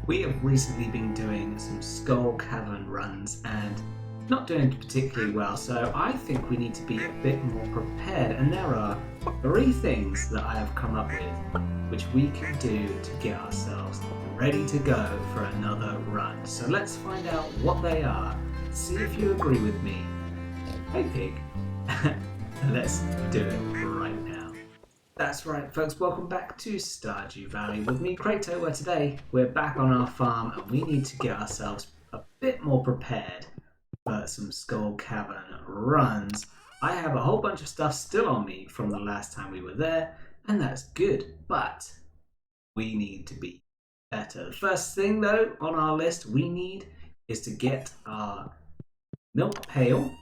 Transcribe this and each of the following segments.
We have recently been doing some Skull Cavern runs and not doing particularly well, so I think we need to be a bit more prepared. And there are 3 things that I have come up with which we can do to get ourselves ready to go for another run. So let's find out what they are, see if you agree with me. Hey pig, let's do it right now. That's right folks, welcome back to Stardew Valley with me Krayto, where today we're back on our farm and we need to get ourselves a bit more prepared for some Skull Cavern runs. I have a whole bunch of stuff still on me from the last time we were there, and that's good, but we need to be better. The first thing though on our list we need is to get our milk pail,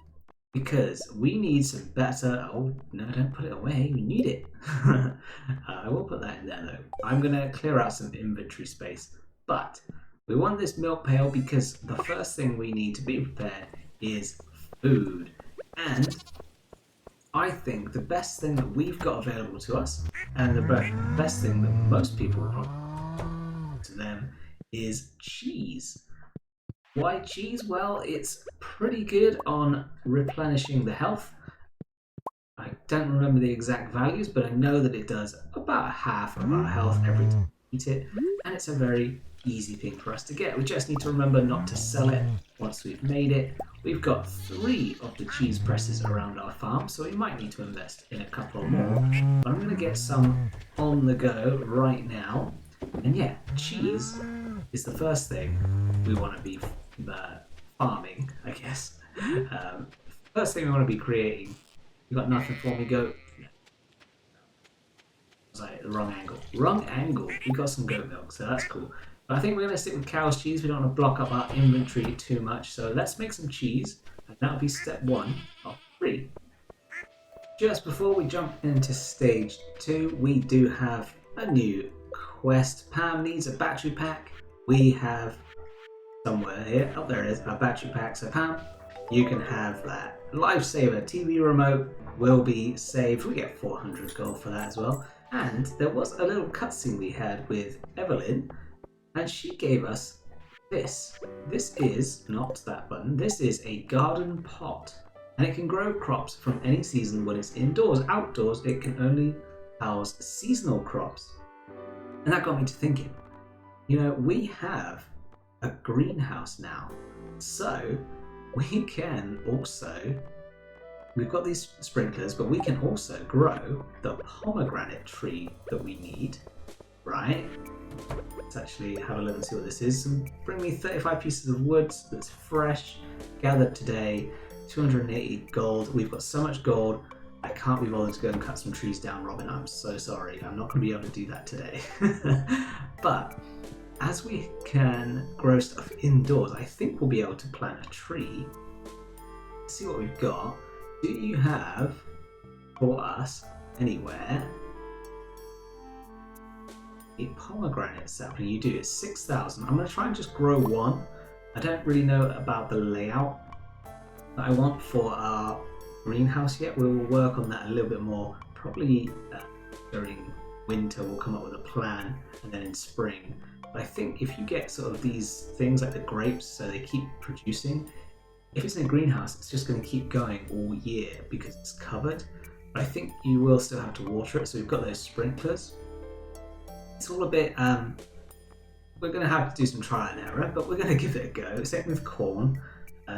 because we need some better... Oh, no, don't put it away. We need it. I will put that in there, though. I'm going to clear out some inventory space. But we want this milk pail because the first thing we need to be prepared is food. And I think the best thing that we've got available to us, and the best thing that most people want to them, is cheese. Why cheese? Well, it's pretty good on replenishing the health. I don't remember the exact values, but I know that it does about half of our health every time we eat it, and it's a very easy thing for us to get. We just need to remember not to sell it once we've made it. We've got 3 of the cheese presses around our farm, so we might need to invest in a couple more. But I'm going to get some on the go right now. And yeah, cheese is the first thing we want to be farming, I guess. First thing we want to be creating. You got nothing for me, goat? Sorry, the wrong angle. Wrong angle. We got some goat milk, so that's cool. But I think we're going to stick with cow's cheese. We don't want to block up our inventory too much. So let's make some cheese. And that'll be step 1 of 3. Just before we jump into stage 2, we do have a new quest. Pam needs a battery pack. We have somewhere here. Oh, there it is. Our battery pack. So Pam, you can have that. Lifesaver TV remote will be saved. We get 400 gold for that as well. And there was a little cutscene we had with Evelyn, and she gave us this. This is not that button. This is a garden pot, and it can grow crops from any season when it's indoors. Outdoors, it can only house seasonal crops. And that got me to thinking, you know, we have a greenhouse now, so we can also, we've got these sprinklers, but we can also grow the pomegranate tree that we need, right? Let's actually have a look and see what this is. Bring me 35 pieces of wood that's fresh, gathered today, 280 gold. We've got so much gold, I can't be bothered to go and cut some trees down, Robin. I'm so sorry. I'm not going to be able to do that today. But as we can grow stuff indoors, I think we'll be able to plant a tree. Let's see what we've got. Do you have for us anywhere a pomegranate sapling? You do. It's 6,000. I'm going to try and just grow one. I don't really know about the layout that I want for our greenhouse yet. We will work on that a little bit more. Probably during winter we'll come up with a plan, and then in spring. But I think if you get sort of these things like the grapes, so they keep producing, if it's in a greenhouse, it's just going to keep going all year because it's covered. But I think you will still have to water it, so we've got those sprinklers. It's all a bit, we're going to have to do some trial and error, but we're going to give it a go. Same with corn.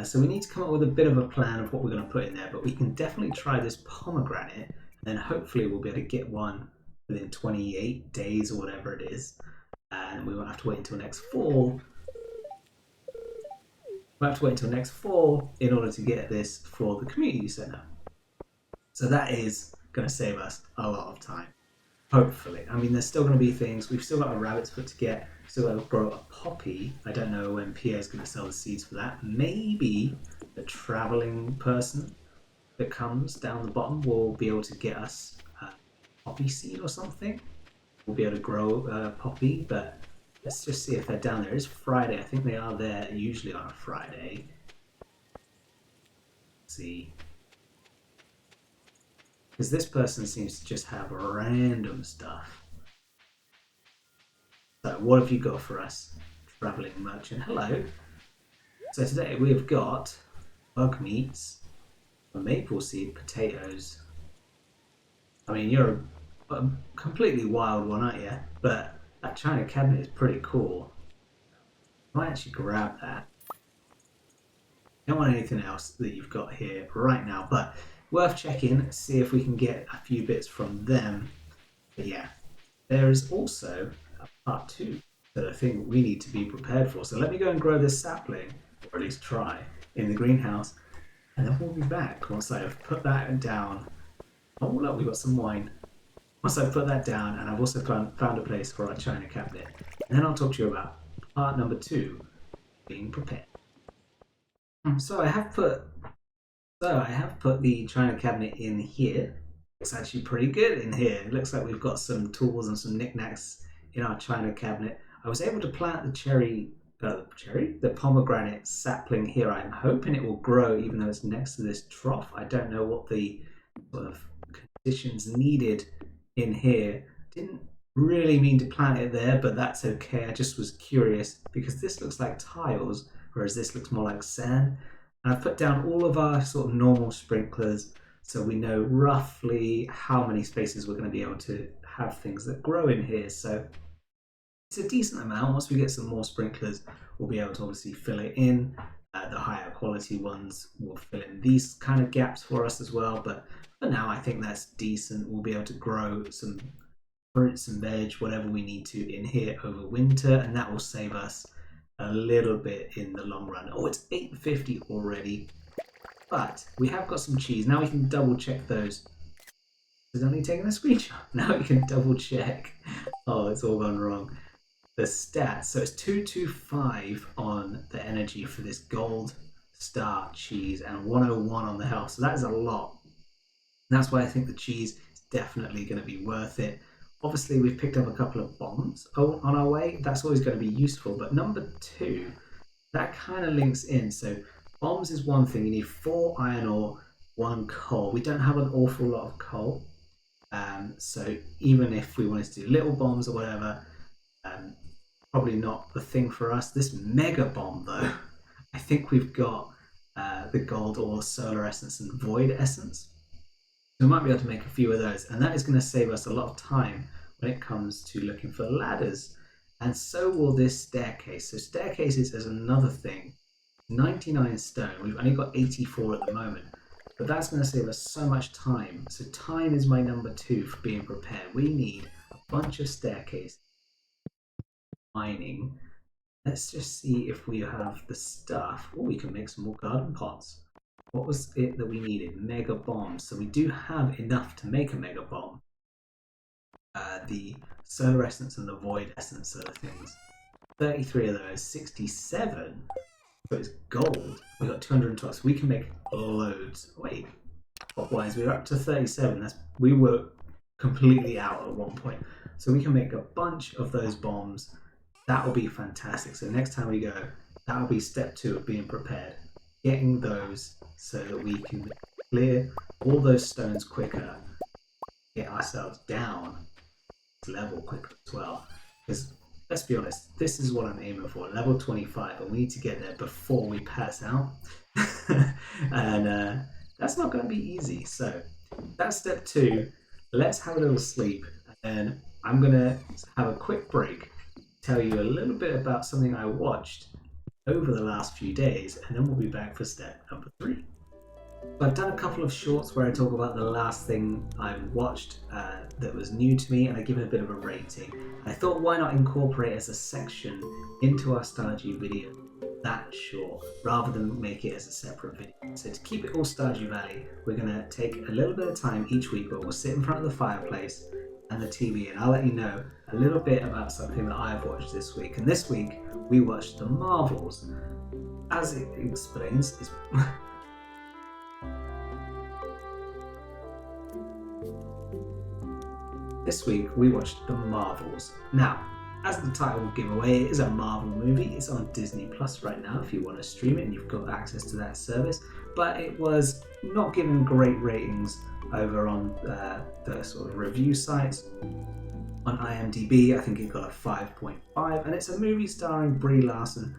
So we need to come up with a bit of a plan of what we're going to put in there, but we can definitely try this pomegranate, and then hopefully we'll be able to get one within 28 days or whatever it is. And we won't have to wait until next fall. We'll have to wait until next fall in order to get this for the community centre. So that is going to save us a lot of time. Hopefully. I mean, there's still going to be things. We've still got a rabbit's foot to get. We've still got to grow a poppy. I don't know when Pierre's going to sell the seeds for that. Maybe the travelling person that comes down the bottom will be able to get us a poppy seed or something. We'll be able to grow a poppy, but let's just see if they're down there. It's Friday. I think they are there usually on a Friday. Let's see. Because this person seems to just have random stuff. So what have you got for us? traveling merchant. Hello. So today we've got bug meats, maple seed, potatoes. I mean, you're a completely wild one, aren't you? But that china cabinet is pretty cool. I might actually grab that. Don't want anything else that you've got here right now, but worth checking, see if we can get a few bits from them. But yeah, there is also a part 2 that I think we need to be prepared for. So let me go and grow this sapling, or at least try, in the greenhouse, and then we'll be back once I've put that down. Oh look, we've got some wine. Once I've put that down, and I've also found a place for our china cabinet, and then I'll talk to you about part number 2, being prepared. So I have put the china cabinet in here. It's actually pretty good in here. It looks like we've got some tools and some knickknacks in our china cabinet. I was able to plant the pomegranate sapling here. I'm hoping it will grow even though it's next to this trough. I don't know what the sort of conditions needed in here. Didn't really mean to plant it there, but that's okay. I just was curious because this looks like tiles, whereas this looks more like sand. And I've put down all of our sort of normal sprinklers so we know roughly how many spaces we're going to be able to have things that grow in here. So it's a decent amount. Once we get some more sprinklers, we'll be able to obviously fill it in. The higher quality ones will fill in these kind of gaps for us as well. But for now, I think that's decent. We'll be able to grow some fruits and veg, whatever we need to in here over winter, and that will save us a little bit in the long run. Oh, it's 8:50 already, but we have got some cheese. Now we can double check those. Is only taking a screenshot. Now we can double check. Oh, it's all gone wrong. The stats. So it's 225 on the energy for this gold star cheese and 101 on the health. So that is a lot. And that's why I think the cheese is definitely going to be worth it. Obviously, we've picked up a couple of bombs on our way. That's always going to be useful. But number 2, that kind of links in. So bombs is one thing. You need 4 iron ore, 1 coal. We don't have an awful lot of coal. So even if we wanted to do little bombs or whatever, probably not the thing for us. This mega bomb, though, I think we've got the gold ore, solar essence, and void essence. So we might be able to make a few of those, and that is going to save us a lot of time when it comes to looking for ladders. And so will this staircase. So staircases is another thing. 99 stone. We've only got 84 at the moment, but that's going to save us so much time. So time is my number 2 for being prepared. We need a bunch of staircases. Mining. Let's just see if we have the stuff. Oh, we can make some more garden pots. What was it that we needed? Mega bombs. So we do have enough to make a mega bomb. The solar essence and the void essence are the things. 33 of those. 67. So it's gold. We got 212. So we can make loads. Wait. Wise, we were up to 37. We were completely out at one point. So we can make a bunch of those bombs. That will be fantastic. So next time we go, that will be step 2 of being prepared. Getting those so that we can clear all those stones quicker, get ourselves down to level quicker as well. Because let's be honest, this is what I'm aiming for, level 25, and we need to get there before we pass out. And that's not going to be easy. So that's step 2. Let's have a little sleep, and then I'm going to have a quick break, tell you a little bit about something I watched over the last few days, and then we'll be back for step number 3. So I've done a couple of shorts where I talk about the last thing I watched that was new to me, and I give it a bit of a rating. I thought, why not incorporate as a section into our Stardew video that short, rather than make it as a separate video. So to keep it all Stardew Valley, we're going to take a little bit of time each week, but we'll sit in front of the fireplace and the TV, and I'll let you know a little bit about something that I've watched this week. And this week we watched The Marvels. As it explains, it's this week we watched The Marvels. Now, as the title will give away, it is a Marvel movie. It's on Disney Plus right now if you want to stream it and you've got access to that service. But it was not given great ratings over on the sort of review sites. On IMDb, I think it got a 5.5, and it's a movie starring Brie Larson,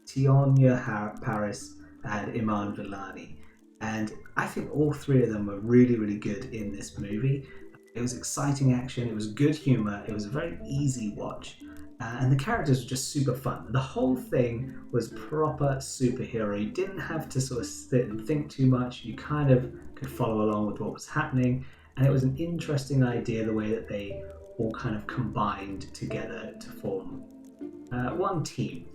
Tionya Paris, and Iman Vellani. And I think all three of them were really, really good in this movie. It was exciting action, it was good humour, it was a very easy watch, and the characters were just super fun. The whole thing was proper superhero. You didn't have to sort of sit and think too much, you kind of could follow along with what was happening, and it was an interesting idea the way that they all kind of combined together to form one team,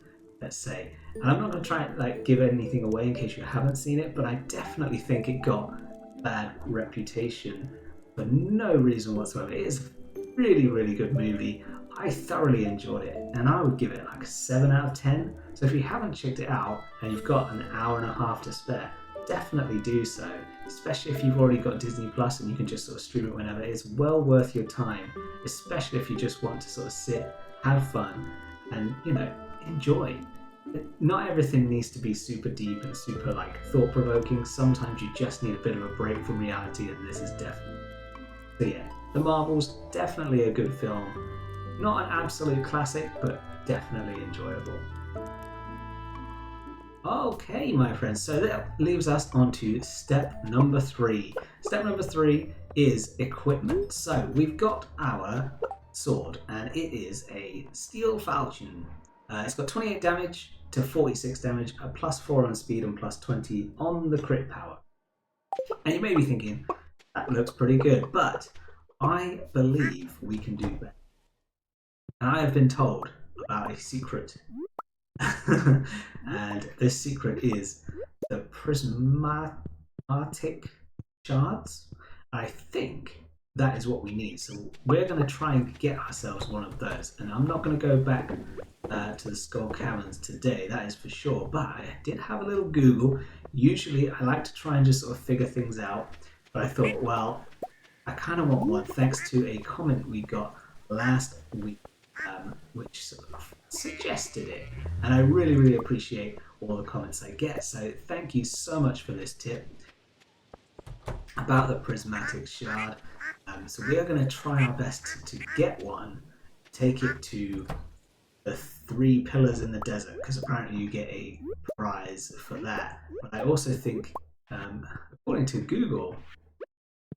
let's say. And I'm not going to try and like give anything away in case you haven't seen it, but I definitely think it got a bad reputation for no reason whatsoever. It is a really, really good movie. I thoroughly enjoyed it, and I would give it like a 7 out of 10. So if you haven't checked it out and you've got an hour and a half to spare, definitely do so, especially if you've already got Disney Plus and you can just sort of stream it whenever. It's well worth your time, especially if you just want to sort of sit, have fun, and enjoy. Not everything needs to be super deep and super like thought-provoking. Sometimes you just need a bit of a break from reality, and this is definitely. So yeah, The Marvels, definitely a good film. Not an absolute classic, but definitely enjoyable. Okay, my friends, so that leaves us on to step number 3. Step number 3 is equipment. So we've got our sword, and it is a steel falchion. It's got 28 damage to 46 damage, a +4 on speed and +20 on the crit power. And you may be thinking, that looks pretty good, but I believe we can do better. And I have been told about a secret. And this secret is the prismatic shards. I think that is what we need. So we're going to try and get ourselves one of those. And I'm not going to go back to the Skull Caverns today, that is for sure. But I did have a little Google. Usually I like to try and just sort of figure things out. But I thought, well, I kind of want one thanks to a comment we got last week, which sort of suggested it. And I really, really appreciate all the comments I get. So thank you so much for this tip about the prismatic shard. So we are going to try our best to get one, take it to the 3 pillars in the desert, because apparently you get a prize for that. But I also think, according to Google,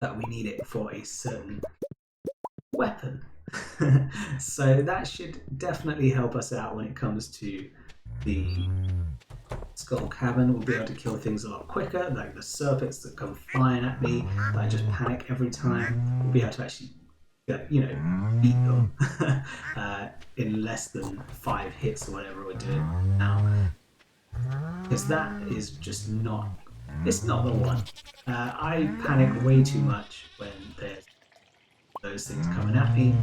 that we need it for a certain weapon. So that should definitely help us out when it comes to the Skull Cavern. We'll be able to kill things a lot quicker, like the serpents that come flying at me, but I just panic every time. We'll be able to actually beat them in less than 5 hits or whatever we're doing now. Because that is just not, it's not the one. I panic way too much when there's those things coming at me,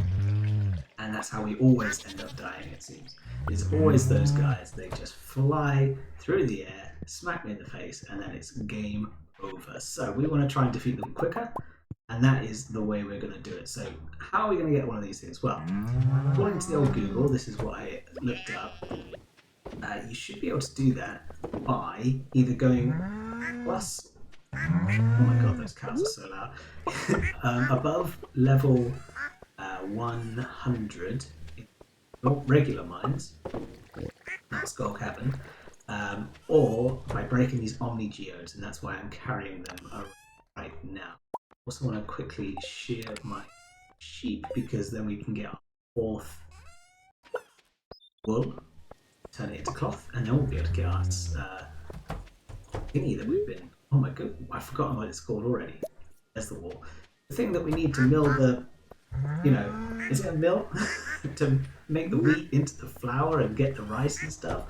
and that's how we always end up dying, it seems. It's always those guys, they just fly through the air, smack me in the face, and then it's game over. So we want to try and defeat them quicker, and that is the way we're going to do it. So how are we going to get one of these things? Well, according to the old Google, this is what I looked up. You should be able to do that by either going plus, oh my god, those cows are so loud, above level 100 in regular mines, not Skull Cavern, or by breaking these Omni geodes, and that's why I'm carrying them right now. Also want to quickly shear my sheep, because then we can get our 4th wool, turn it into cloth, and then we'll be able to get our thingy that we've been, oh my god, I've forgotten what it's called already. There's the wool. The thing that we need to mill the, is it a mill? To make the wheat into the flour and get the rice and stuff.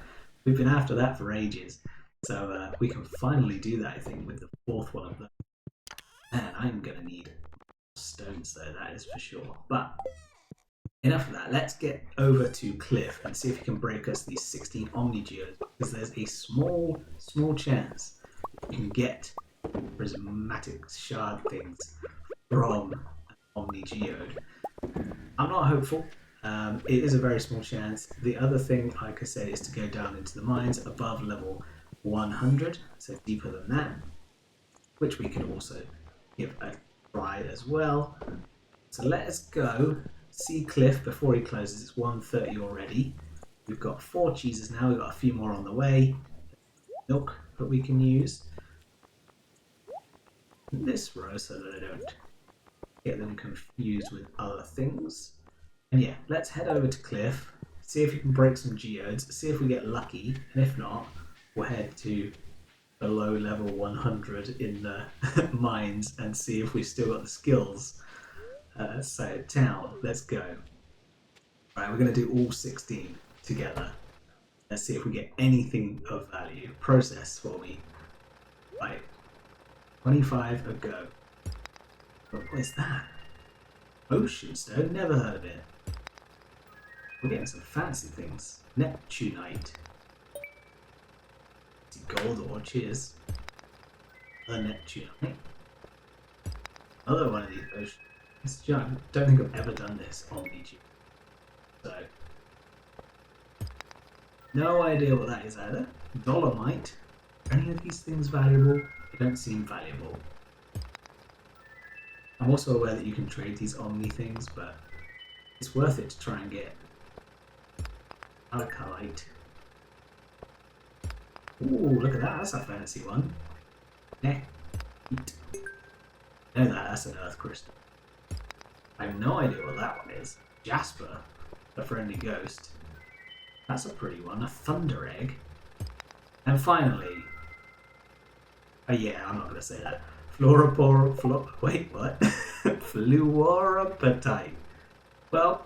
We've been after that for ages. So we can finally do that, I think, with the 4th one of them. Man, I'm going to need stones though, that is for sure. But enough of that. Let's get over to Cliff and see if he can break us these 16 Omni geodes, because there's a small chance you can get prismatic shard things from an Omni geode. I'm not hopeful. It is a very small chance. The other thing, like I said, is to go down into the mines above level 100, so deeper than that, which we can also give a try as well. So let us go see Cliff before he closes. It's 1:30 already. We've got 4 cheeses now. We've got a few more on the way. Milk that we can use. In this row so that I don't get them confused with other things. And yeah, let's head over to Cliff. See if we can break some geodes. See if we get lucky. And if not, we'll head to below level 100 in the mines and see if we've still got the skills. So town, let's go. Right, we're going to do all 16 together. Let's see if we get anything of value. Process for me. Right, 25 a go. What is that? Ocean stone? Never heard of it. We're getting some fancy things. Neptunite. Gold ore, cheers. A Neptunite. Another one of these oceans. I don't think I've ever done this on Omni. So, no idea what that is either. Dolomite. Are any of these things valuable? They don't seem valuable. I'm also aware that you can trade these Omni things, but it's worth it to try and get Alkalite. Ooh, look at that. That's a fancy one. Know that's an earth crystal. I have no idea what that one is. Jasper, a friendly ghost. That's a pretty one. A thunder egg. And finally, yeah, I'm not going to say that. Wait, what? Fluorapatite. Well,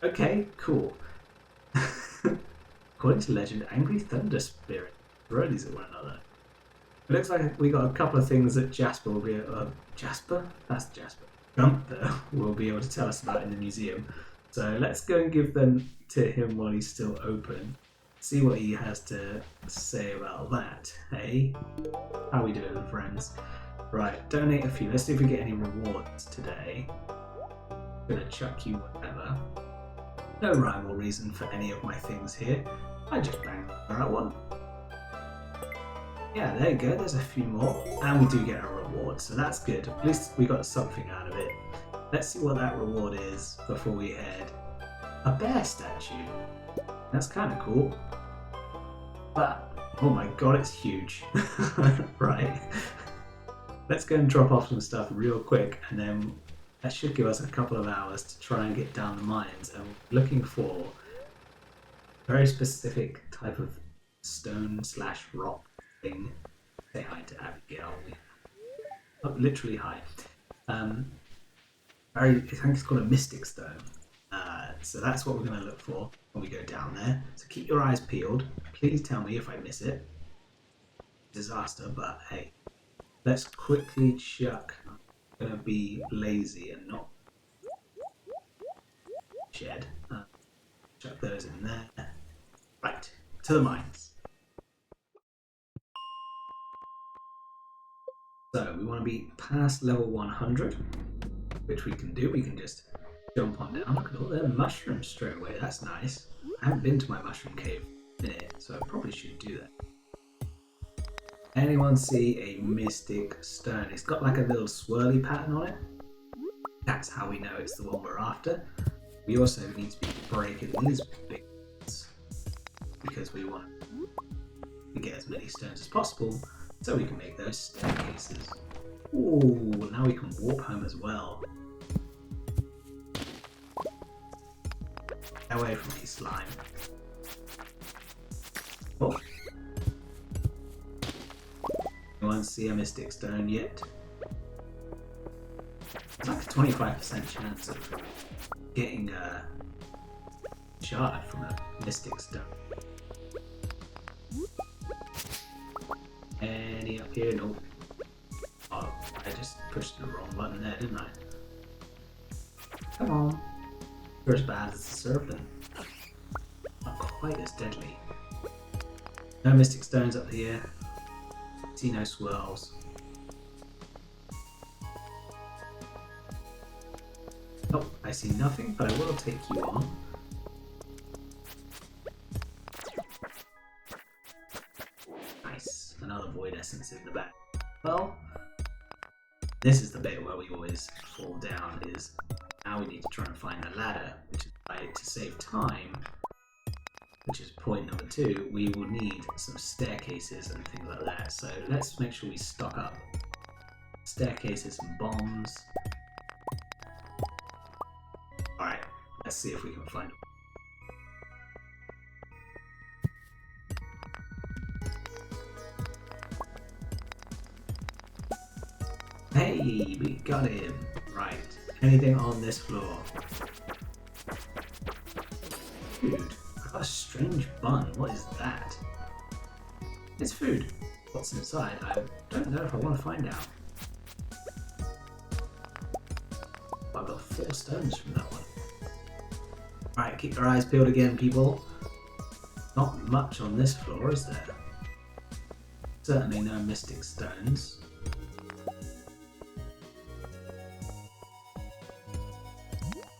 okay, cool. According to legend, angry thunder spirit throw these at one another. It looks like we got a couple of things that Jasper will be Jasper? That's Jasper. Gunther will be able to tell us about in the museum. So let's go and give them to him while he's still open. See what he has to say about that. Hey? How we doing, friends? Right, donate a few. Let's see if we get any rewards today. I'm gonna chuck you whatever. No rhyme or reason for any of my things here. I just banged the right one. Yeah, there you go. There's a few more. And we do get a reward, so that's good. At least we got something out of it. Let's see what that reward is before we head. A bear statue. That's kind of cool. But, oh my god, it's huge. Right. Let's go and drop off some stuff real quick, and then that should give us a couple of hours to try and get down the mines. And we're looking for a very specific type of stone/rock thing. Say hi to Abigail. Oh, literally hi. I think it's called a mystic stone. So that's what we're going to look for when we go down there. So keep your eyes peeled. Please tell me if I miss it. Disaster, but hey. Let's quickly chuck. I'm going to be lazy and not shed. Chuck those in there. Right, to the mines. So we want to be past level 100, which we can do. We can just jump on down. Look at all the mushrooms straight away. That's nice. I haven't been to my mushroom cave in a minute, so I probably should do that. Anyone see a mystic stone? It's got like a little swirly pattern on it. That's how we know it's the one we're after. We also need to be breaking these big ones because we want to get as many stones as possible so we can make those staircases. Ooh, now we can warp home as well. Away from me, slime. Oh. Anyone see a mystic stone yet? It's like a 25% chance of getting a shard from a mystic stone. Any up here? Nope. Oh, I just pushed the wrong button there, didn't I? Come on. You're as bad as the serpent. Not quite as deadly. No mystic stones up here. See no swirls. Oh, I see nothing, but I will take you on. Nice. Another void essence in the back. Well, this is the bit where we always fall down, is Now we need to try and find the ladder, which is why, to save time, which is point number 2, we will need some staircases and things like that. So let's make sure we stock up staircases and bombs. Alright, let's see if we can find them. Hey, we got him! Right, anything on this floor? Food. I got a strange bun. What is that? It's food. What's inside? I don't know if I want to find out. I got 4 stones from that one. Right, keep your eyes peeled again, people. Not much on this floor, is there? Certainly no mystic stones.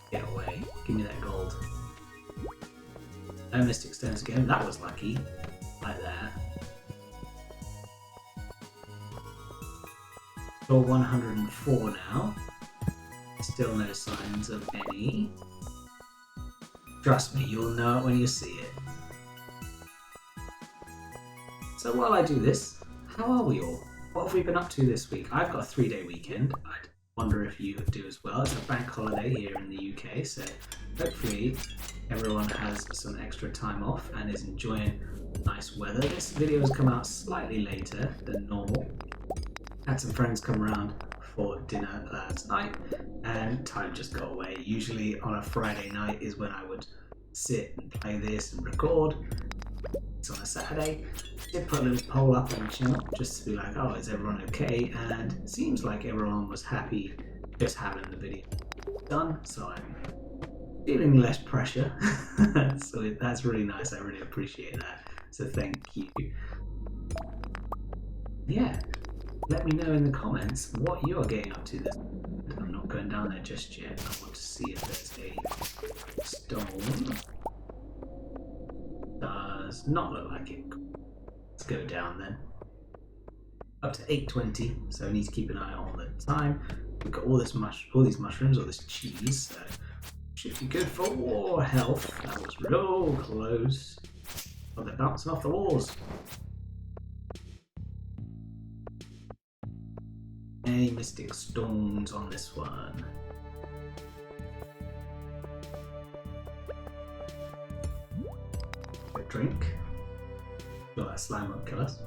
Get away. Give me that gold. No mystic stones again. That was lucky. Like that. Floor 104 now. Still no signs of any. Trust me, you'll know it when you see it. So while I do this, how are we all? What have we been up to this week? I've got a 3-day weekend. I wonder if you do as well. It's a bank holiday here in the UK, so hopefully everyone has some extra time off and is enjoying nice weather. This video has come out slightly later than normal. Had some friends come around for dinner last night and time just got away. Usually on a Friday night is when I would sit and play this and record. It's on a Saturday. I did put a little poll up on the channel just to be like, oh, is everyone okay? And it seems like everyone was happy just having the video done, so I'm feeling less pressure. So that's really nice. I really appreciate that. So thank you. Yeah. Let me know in the comments what you're getting up to this. I'm not going down there just yet. I want to see if there's a stone. Does not look like it. Let's go down then. Up to 8:20, so I need to keep an eye on the time. We've got all these mushrooms, all this cheese, so should be good for war health. That was real close. Oh, they're bouncing off the walls. Any mystic stones on this one? A drink. Sure, that slime won't kill us.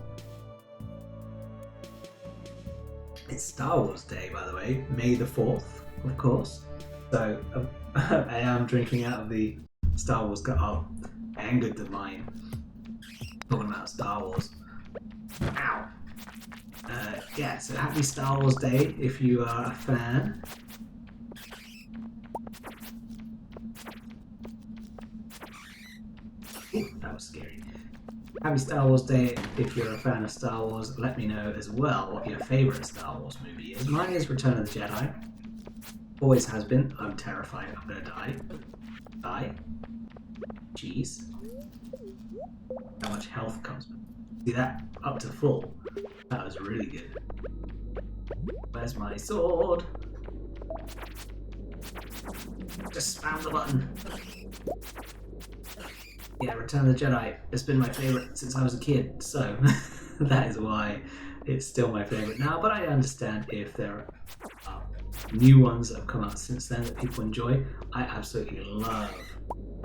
It's Star Wars Day, by the way, May the 4th, of course. So I am drinking out of the Star Wars cup. Oh, I angered the mine. Talking about Star Wars. Ow! Yeah, so happy Star Wars Day if you are a fan. Ooh, that was scary. Happy Star Wars Day if you're a fan of Star Wars. Let me know as well what your favourite Star Wars movie is. Mine is Return of the Jedi. Always has been. I'm terrified I'm going to die. Die. Jeez. How much health comes with it. See that? Up to full. That was really good. Where's my sword? Just spam the button. Yeah, Return of the Jedi has been my favourite since I was a kid, so that is why it's still my favourite now. But I understand if there are new ones that have come out since then that people enjoy. I absolutely love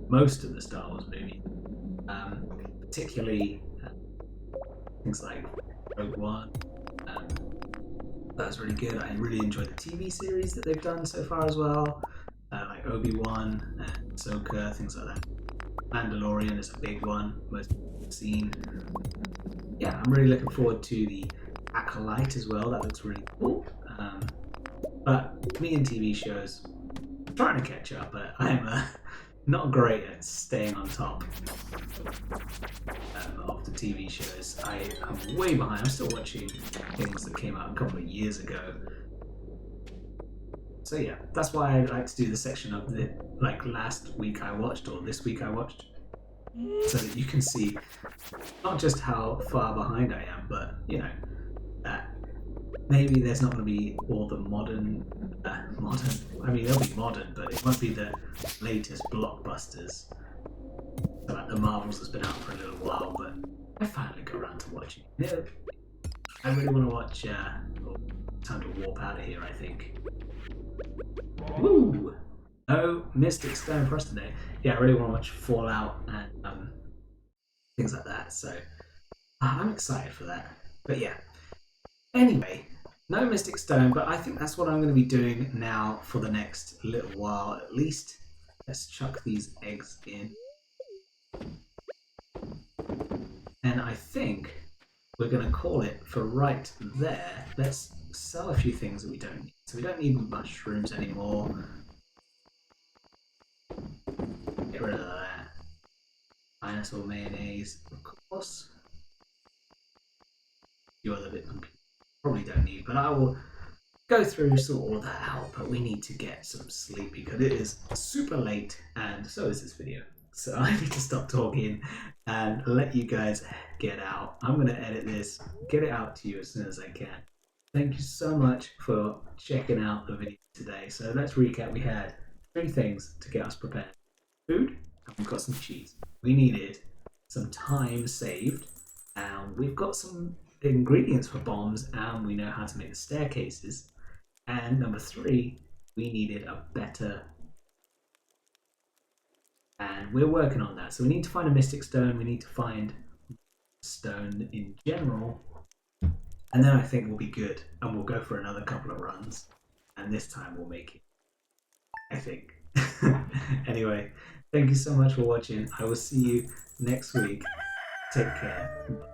most of the Star Wars movies, particularly things like Rogue One. That was really good. I really enjoyed the TV series that they've done so far as well, like Obi-Wan and Ahsoka, things like that. Mandalorian is a big one, most seen. Yeah, I'm really looking forward to the Acolyte as well. That looks really cool. But me and TV shows, I'm trying to catch up, but I'm not great at staying on top of the TV shows. I'm way behind. I'm still watching things that came out a couple of years ago. So yeah, that's why I like to do the section of the last week I watched or this week I watched, so that you can see not just how far behind I am, but you know that maybe there's not going to be all the modern modern. I mean, they'll be modern, but it won't be the latest blockbusters. So like the Marvels has been out for a little while, but I finally got around to watching it. Yeah, I really want to watch. Time to warp out of here, I think. Woo! Oh, Mystic Stone for us today. Yeah, I really want to watch Fallout and things like that. So I'm excited for that. But yeah. Anyway, no Mystic Stone, but I think that's what I'm going to be doing now for the next little while at least. Let's chuck these eggs in. And I think we're going to call it for right there. Let's sell a few things that we don't need. So we don't need mushrooms anymore. Get rid of that. Dinosaur mayonnaise, of course. A few other bits probably don't need, but I will go through, sort all that out. But we need to get some sleep because it is super late, and so is this video. So I need to stop talking and let you guys get out. I'm going to edit this, get it out to you as soon as I can. Thank you so much for checking out the video today. So let's recap. We had 3 things to get us prepared. Food, and we've got some cheese. We needed some time saved, and we've got some ingredients for bombs, and we know how to make the staircases. And number 3, we needed a better, and we're working on that. So we need to find a mystic stone, we need to find stone in general, and then I think we'll be good, and we'll go for another couple of runs, and this time we'll make it, I think. Anyway, thank you so much for watching. I will see you next week. Take care.